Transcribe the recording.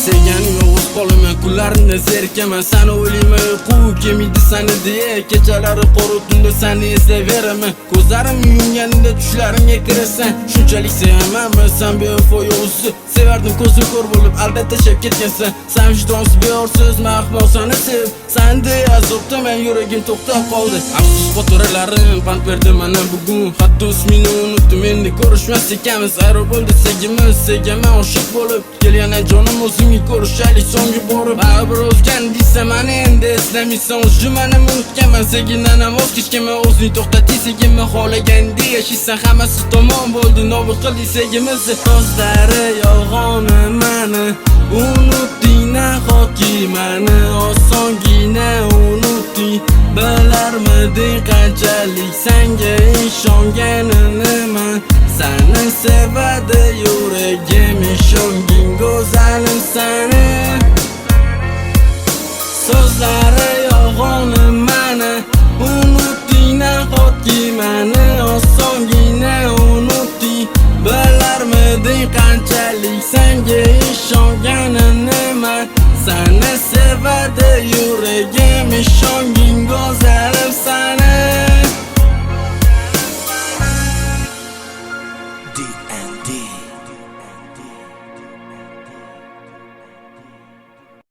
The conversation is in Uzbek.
Sevganing o'z qo'liman, kunlarimda zerikaman. Seni o'ylayman, uyqu kelmaydi seni deya. Kechalari qora tunda seni eslayveraman. Ko'zlarimni yumganingda tushlarimga kirasan. Shunchalik sevamanmi sen bevafo yovuzsiz. Sevardim ko'zim ko'r bo'lib alda tashlab ketgansan. Sen vijdonsiz beyorsiz, mahmon seni sev. Sende azobda men yuragim to'xtab qoldi. Afsus xotiralarim pand berdi mana bugun. Hatto ismini unutdim, endi ko'rishmas ekanmiz. Ayrı bo'ldi sevgimiz, sevgaman oshiq bo'lib. Kelgan jonim o'zingni ko'rishaylik so'nggi borib. Baribir o'zgan deysan meni endi eslamaysan. O'zimni unutganman, sevgidan ham voz kechganman. O'zing to'xtatdi sevgimni xohlaganda yashaysan. Hammasi tamom bo'ldi, nobud qildi sevgimizni. So'zlari yolg'oni mani unutding, nahotki mani osongina unutding. Bilarmiding qanchalik senga ishonganini men. Seni sevadi yuragim, ishonging go'zalim seni. So'zlari yolg'oni mani unutding, nahotki mani osongina unutding. Bilarmiding qanchalik senga ishonganini men. Seni sevadi yuragim, ishonging go'zalim seni.